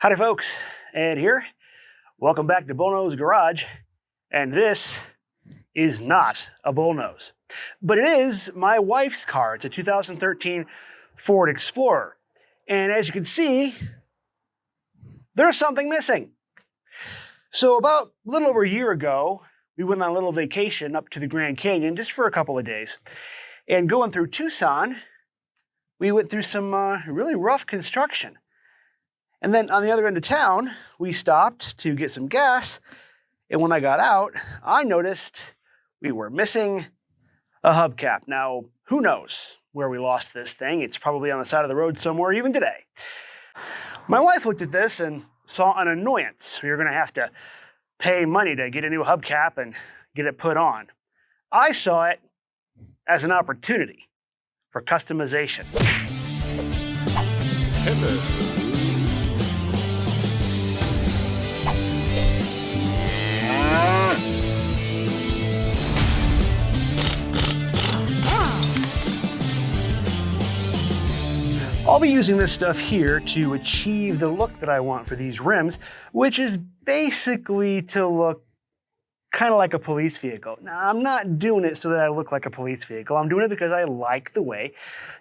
Howdy folks, Ed here. Welcome back to Bullnose Garage. And this is not a Bullnose, but it is my wife's car. It's a 2013 Ford Explorer. And as you can see, there's something missing. So about a little over a year ago, we went on a little vacation up to the Grand Canyon just for a couple of days. And going through Tucson, we went through some really rough construction. And then on the other end of town, we stopped to get some gas. And when I got out, I noticed we were missing a hubcap. Now, who knows where we lost this thing? It's probably on the side of the road somewhere even today. My wife looked at this and saw an annoyance. We were going to have to pay money to get a new hubcap and get it put on. I saw it as an opportunity for customization. Hello. I'll be using this stuff here to achieve the look that I want for these rims, which is basically to look kind of like a police vehicle. Now, I'm not doing it so that I look like a police vehicle. I'm doing it because I like the way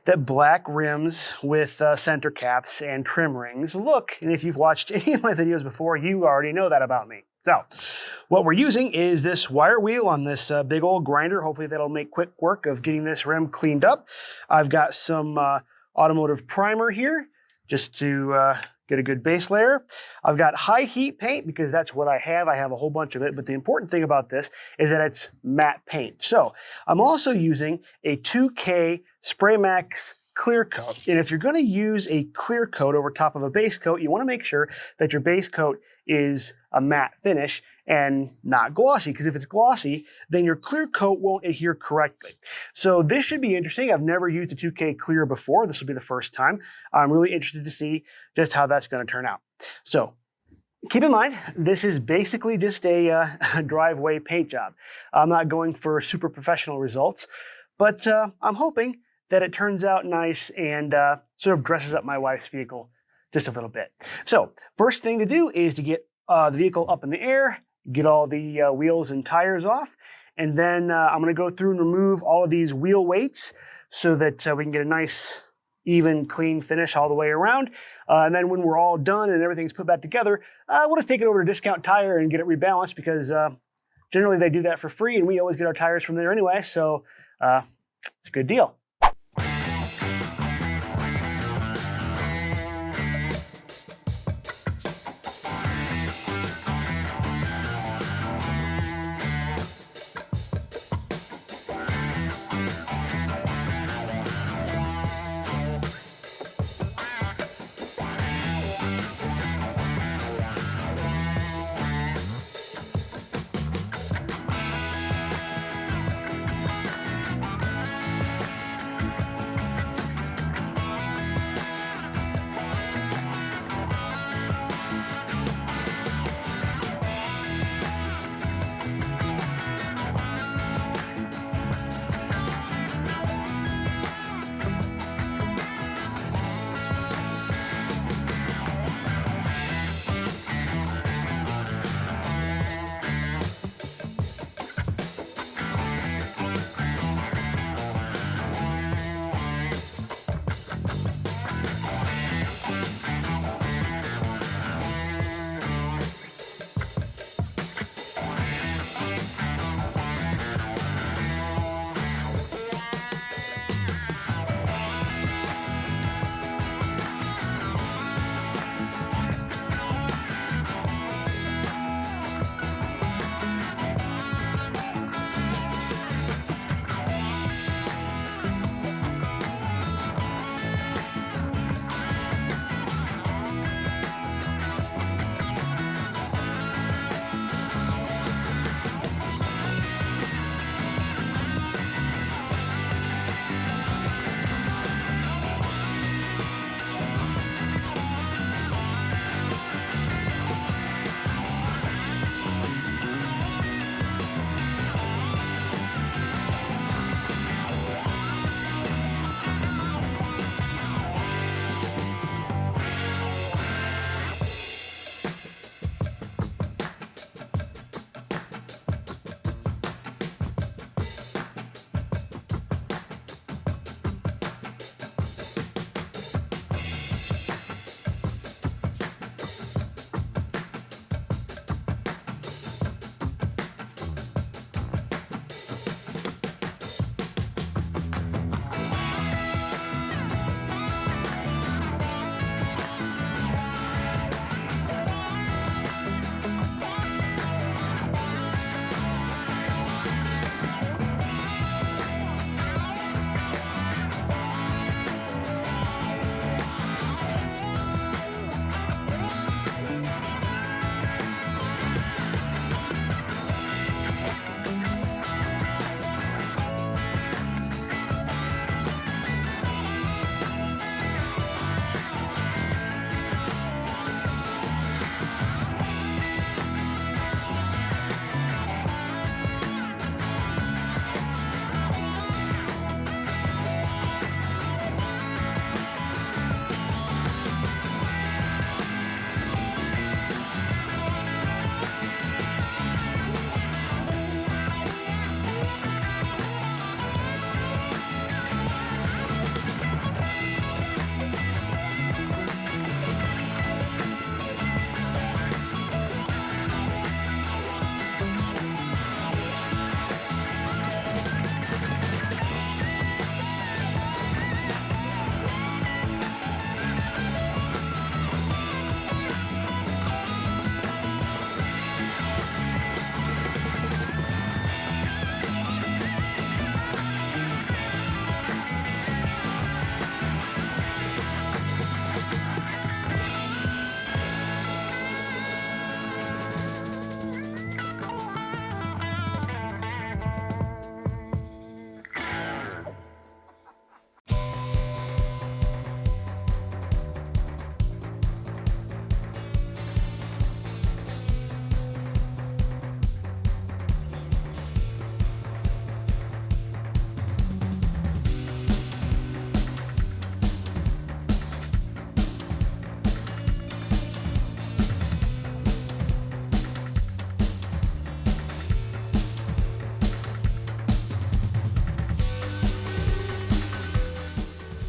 that black rims with center caps and trim rings look. And if you've watched any of my videos before, you already know that about me. So what we're using is this wire wheel on this big old grinder. Hopefully that'll make quick work of getting this rim cleaned up. I've got some automotive primer here just to get a good base layer. I've got high heat paint because that's what I have. I have a whole bunch of it, but the important thing about this is that it's matte paint. So I'm also using a 2K Spray Max clear coat. And if you're going to use a clear coat over top of a base coat, you want to make sure that your base coat is a matte finish and not glossy, because if it's glossy, then your clear coat won't adhere correctly. So this should be interesting. I've never used a 2K clear before. This will be the first time. I'm really interested to see just how that's going to turn out. So keep in mind, this is basically just a driveway paint job. I'm not going for super professional results, but I'm hoping that it turns out nice and sort of dresses up my wife's vehicle just a little bit. So first thing to do is to get the vehicle up in the air, get all the wheels and tires off, and then I'm going to go through and remove all of these wheel weights so that we can get a nice, even, clean finish all the way around. And then when we're all done and everything's put back together, we'll just take it over to Discount Tire and get it rebalanced, because generally they do that for free and we always get our tires from there anyway, so it's a good deal.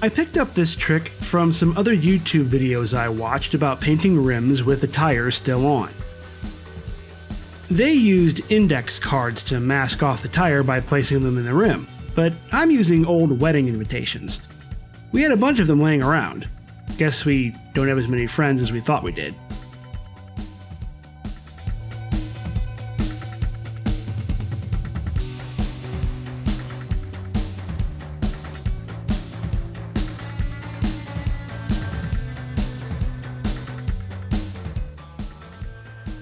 I picked up this trick from some other YouTube videos I watched about painting rims with the tires still on. They used index cards to mask off the tire by placing them in the rim, but I'm using old wedding invitations. We had a bunch of them laying around. Guess we don't have as many friends as we thought we did.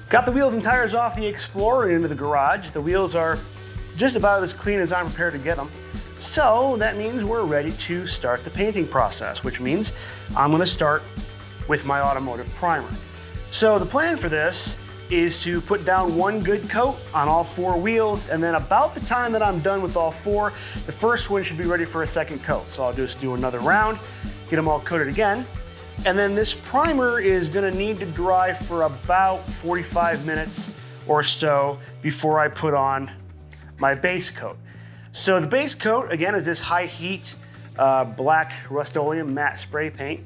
Got the wheels and tires off the Explorer and into the garage. The wheels are just about as clean as I'm prepared to get them. So that means we're ready to start the painting process, which means I'm going to start with my automotive primer. So the plan for this is to put down one good coat on all four wheels, and then about the time that I'm done with all four, the first one should be ready for a second coat. So I'll just do another round, get them all coated again. And then this primer is gonna need to dry for about 45 minutes or so before I put on my base coat. So the base coat, again, is this high heat black Rust-Oleum matte spray paint.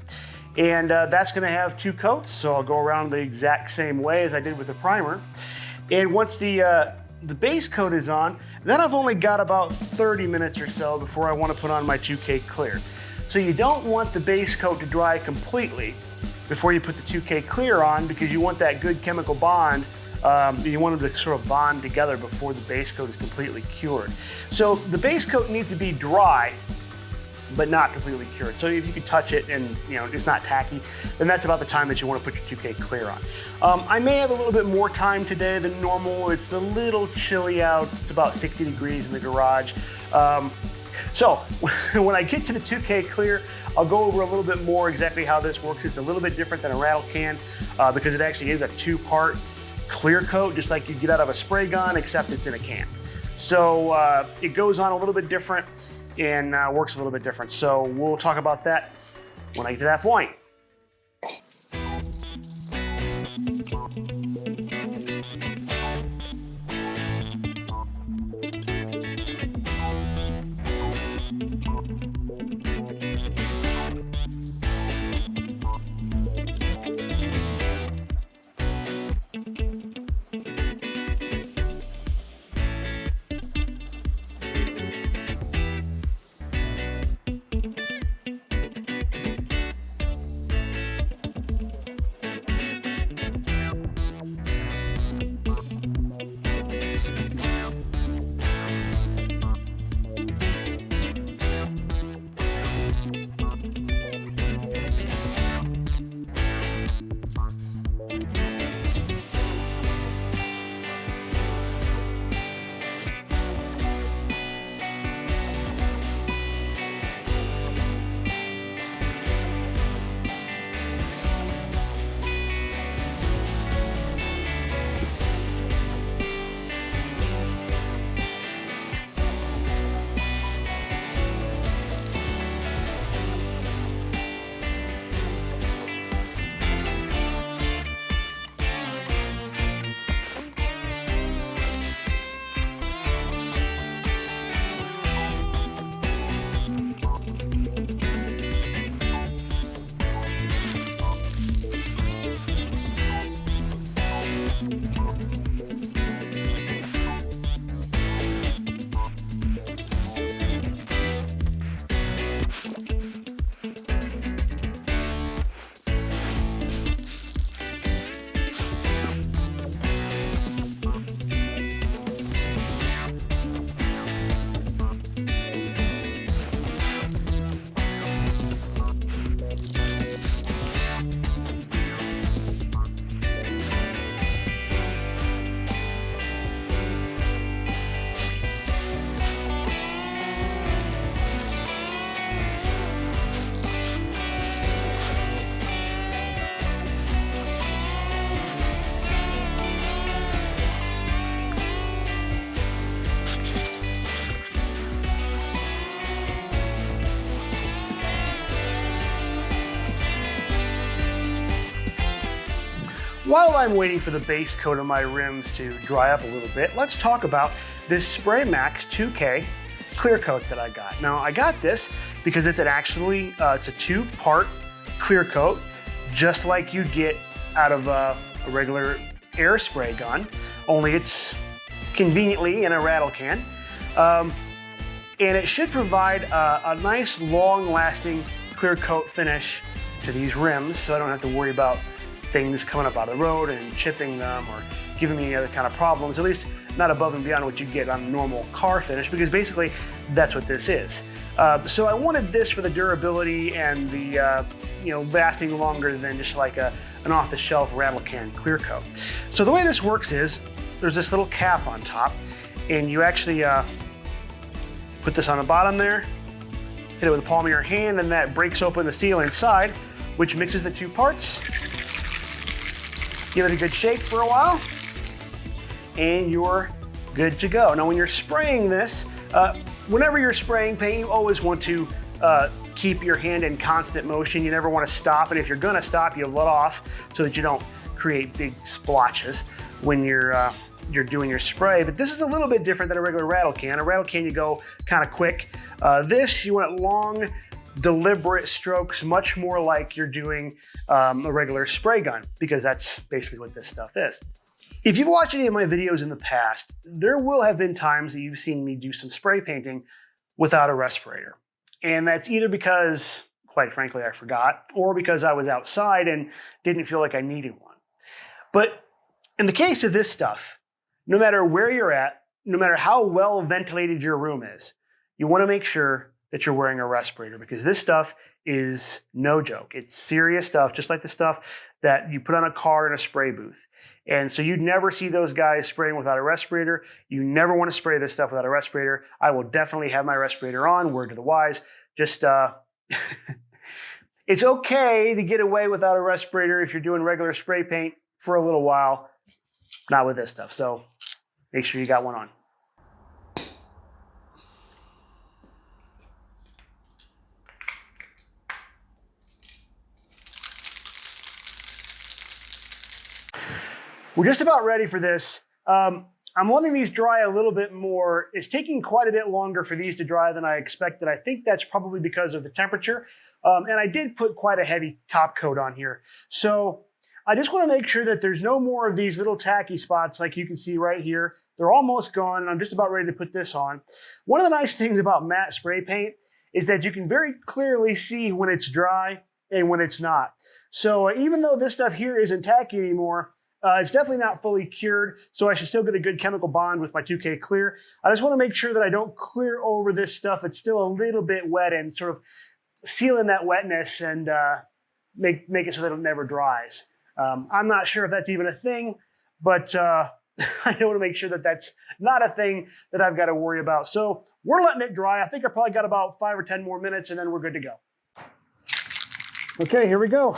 And that's gonna have two coats, so I'll go around the exact same way as I did with the primer. And once the base coat is on, then I've only got about 30 minutes or so before I wanna put on my 2K clear. So you don't want the base coat to dry completely before you put the 2K clear on, because you want that good chemical bond. You want them to sort of bond together before the base coat is completely cured. So the base coat needs to be dry, but not completely cured. So if you can touch it and it's not tacky, then that's about the time that you want to put your 2K clear on. I may have a little bit more time today than normal. It's a little chilly out. It's about 60 degrees in the garage. So when I get to the 2K clear, I'll go over a little bit more exactly how this works. It's a little bit different than a rattle can because it actually is a two-part clear coat, just like you get out of a spray gun, except it's in a can. So it goes on a little bit different and works a little bit different. So we'll talk about that when I get to that point. While I'm waiting for the base coat of my rims to dry up a little bit, let's talk about this Spray Max 2K clear coat that I got. Now I got this because it's it's a 2-part clear coat, just like you'd get out of a regular air spray gun, only it's conveniently in a rattle can. And it should provide a nice long-lasting clear coat finish to these rims, so I don't have to worry about things coming up out of the road and chipping them or giving me any other kind of problems, at least not above and beyond what you get on a normal car finish, because basically that's what this is. So I wanted this for the durability and the lasting longer than just like an off-the-shelf rattle can clear coat. So the way this works is there's this little cap on top, and you actually put this on the bottom there, hit it with the palm of your hand, and that breaks open the seal inside, which mixes the 2 parts. Give it a good shake for a while, and you're good to go. Now when you're spraying this, whenever you're spraying paint, you always want to keep your hand in constant motion. You never want to stop, and if you're gonna stop, you let off so that you don't create big splotches when you're doing your spray. But this is a little bit different than a regular rattle can. A rattle can, you go kind of quick. This, you want long, deliberate strokes, much more like you're doing a regular spray gun, because that's basically what this stuff is. If you've watched any of my videos in the past, there will have been times that you've seen me do some spray painting without a respirator. And that's either because, quite frankly, I forgot, or because I was outside and didn't feel like I needed one. But in the case of this stuff, no matter where you're at, no matter how well ventilated your room is, you want to make sure that you're wearing a respirator, because this stuff is no joke. It's serious stuff, just like the stuff that you put on a car in a spray booth. And so you'd never see those guys spraying without a respirator. You never want to spray this stuff without a respirator. I will definitely have my respirator on, word to the wise. Just, it's okay to get away without a respirator if you're doing regular spray paint for a little while, not with this stuff. So make sure you got one on. We're just about ready for this. I'm letting these dry a little bit more. It's taking quite a bit longer for these to dry than I expected. I think that's probably because of the temperature. And I did put quite a heavy top coat on here. So I just want to make sure that there's no more of these little tacky spots like you can see right here. They're almost gone, and I'm just about ready to put this on. One of the nice things about matte spray paint is that you can very clearly see when it's dry and when it's not. So even though this stuff here isn't tacky anymore, it's definitely not fully cured, so I should still get a good chemical bond with my 2K clear. I just want to make sure that I don't clear over this stuff that's still a little bit wet and sort of seal in that wetness and make it so that it never dries. I'm not sure if that's even a thing, but I want to make sure that that's not a thing that I've got to worry about. So we're letting it dry. I think I probably got about 5 or 10 more minutes, and then we're good to go. Okay, here we go.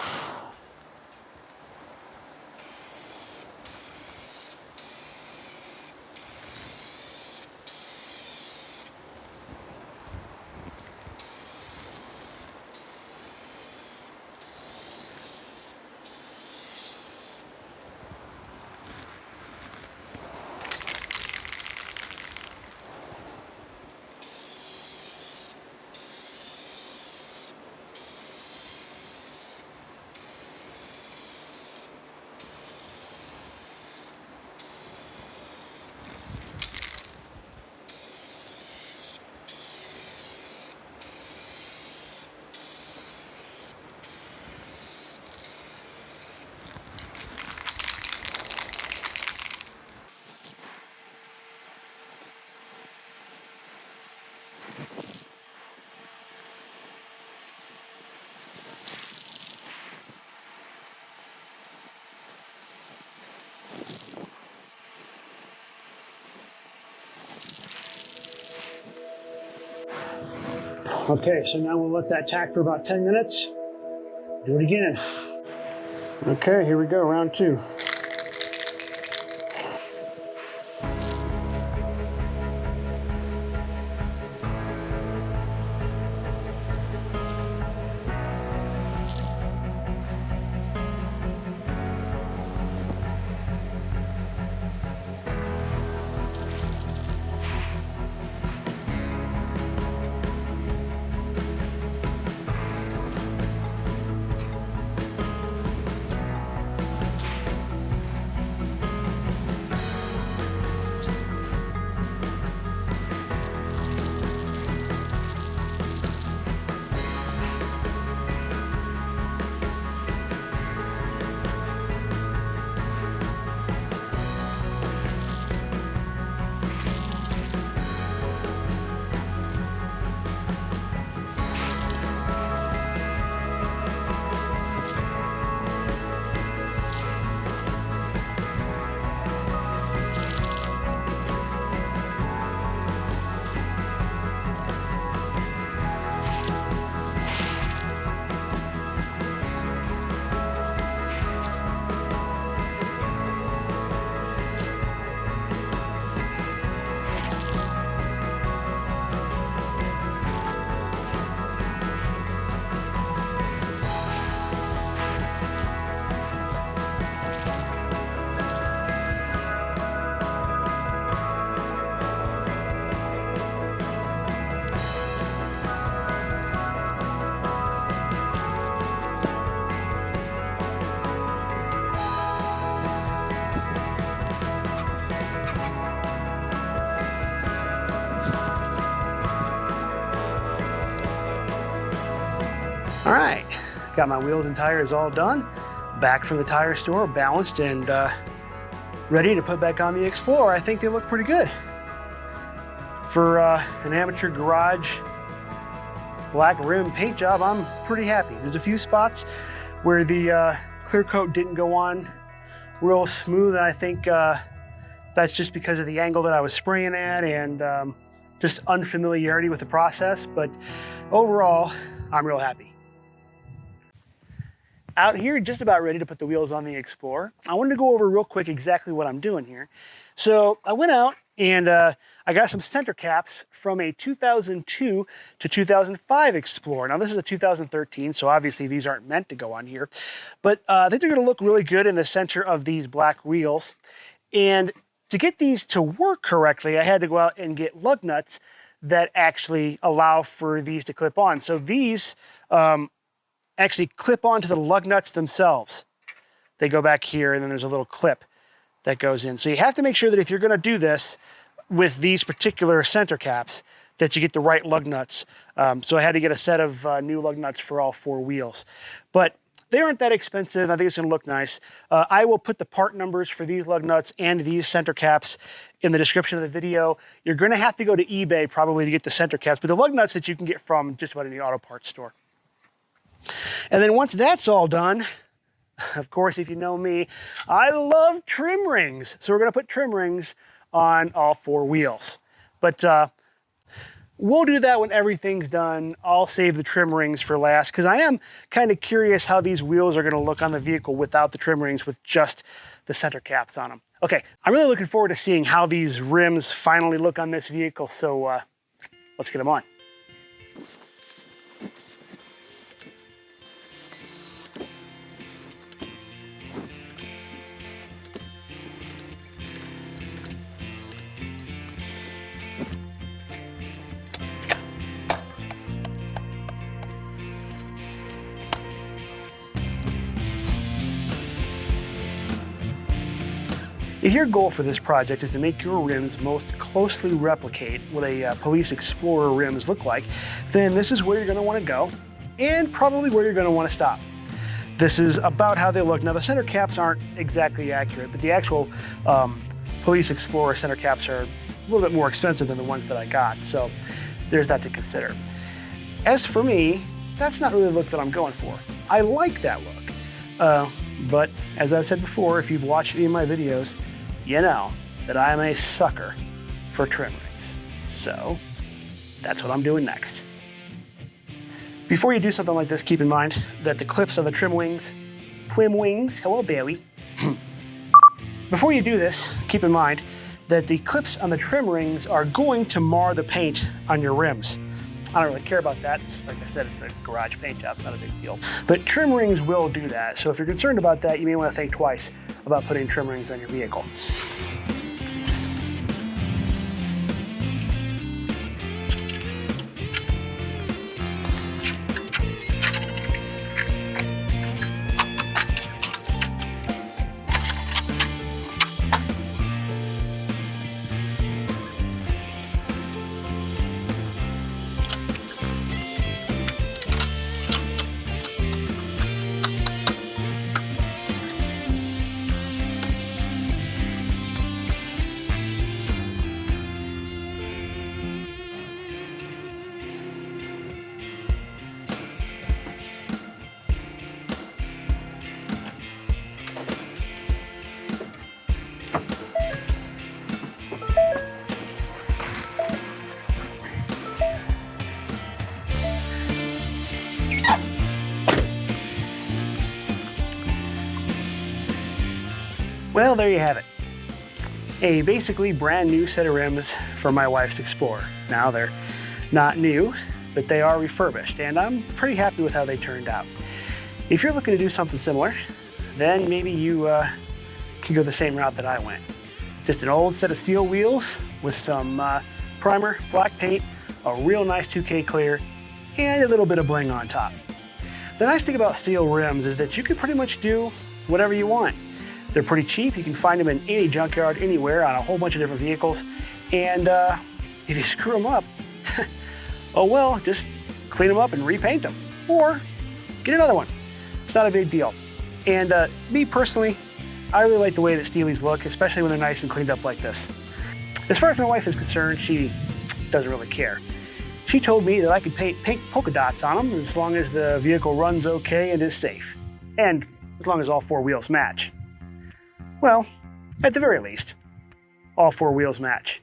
Okay, so now we'll let that tack for about 10 minutes. Do it again. Okay, here we go, round 2. All right, got my wheels and tires all done. Back from the tire store, balanced and ready to put back on the Explorer. I think they look pretty good. For an amateur garage black rim paint job, I'm pretty happy. There's a few spots where the clear coat didn't go on real smooth, and I think that's just because of the angle that I was spraying at and just unfamiliarity with the process, but overall, I'm real happy. Out here, just about ready to put the wheels on the Explorer. I wanted to go over real quick exactly what I'm doing here. So I went out and I got some center caps from a 2002 to 2005 Explorer. Now this is a 2013, so obviously these aren't meant to go on here, but I think they're gonna look really good in the center of these black wheels. And to get these to work correctly, I had to go out and get lug nuts that actually allow for these to clip on. So these actually clip onto the lug nuts themselves. They go back here and then there's a little clip that goes in. So you have to make sure that if you're gonna do this with these particular center caps, that you get the right lug nuts. So I had to get a set of new lug nuts for all 4 wheels. But they aren't that expensive. I think it's gonna look nice. I will put the part numbers for these lug nuts and these center caps in the description of the video. You're gonna have to go to eBay probably to get the center caps, but the lug nuts that you can get from just about any auto parts store. And then once that's all done, of course, if you know me, I love trim rings. So we're gonna put trim rings on all 4 wheels. But we'll do that when everything's done. I'll save the trim rings for last because I am kind of curious how these wheels are gonna look on the vehicle without the trim rings, with just the center caps on them. Okay, I'm really looking forward to seeing how these rims finally look on this vehicle. So let's get them on. If your goal for this project is to make your rims most closely replicate what a Police Explorer rims look like, then this is where you're going to want to go, and probably where you're going to want to stop. This is about how they look. Now the center caps aren't exactly accurate, but the actual Police Explorer center caps are a little bit more expensive than the ones that I got, so there's that to consider. As for me, that's not really the look that I'm going for. I like that look, but as I've said before, if you've watched any of my videos, you know that I'm a sucker for trim rings. So that's what I'm doing next. Before you do something like this, keep in mind that the clips on the trim wings, hello Barry. Before you do this, keep in mind that the clips on the trim rings are going to mar the paint on your rims. I don't really care about that. Like I said, it's a garage paint job, it's not a big deal. But trim rings will do that. So if you're concerned about that, you may want to think twice about putting trim rings on your vehicle. Well, there you have it. A basically brand new set of rims for my wife's Explorer. Now they're not new, but they are refurbished, and I'm pretty happy with how they turned out. If you're looking to do something similar, then maybe you can go the same route that I went. Just an old set of steel wheels with some primer, black paint, a real nice 2K clear, and a little bit of bling on top. The nice thing about steel rims is that you can pretty much do whatever you want. They're pretty cheap. You can find them in any junkyard, anywhere, on a whole bunch of different vehicles. And if you screw them up, oh well, just clean them up and repaint them. Or get another one. It's not a big deal. And me personally, I really like the way that Steelies look, especially when they're nice and cleaned up like this. As far as my wife is concerned, she doesn't really care. She told me that I could paint pink polka dots on them as long as the vehicle runs okay and is safe. And as long as all four wheels match. Well, at the very least, all four wheels match.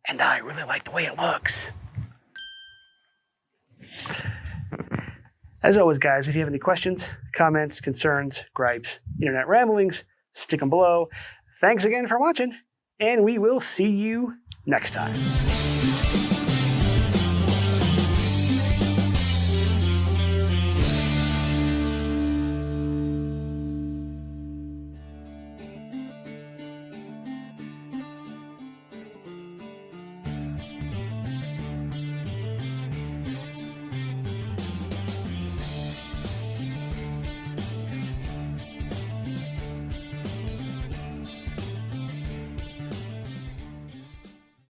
And I really like the way it looks. As always, guys, if you have any questions, comments, concerns, gripes, internet ramblings, stick them below. Thanks again for watching, and we will see you next time.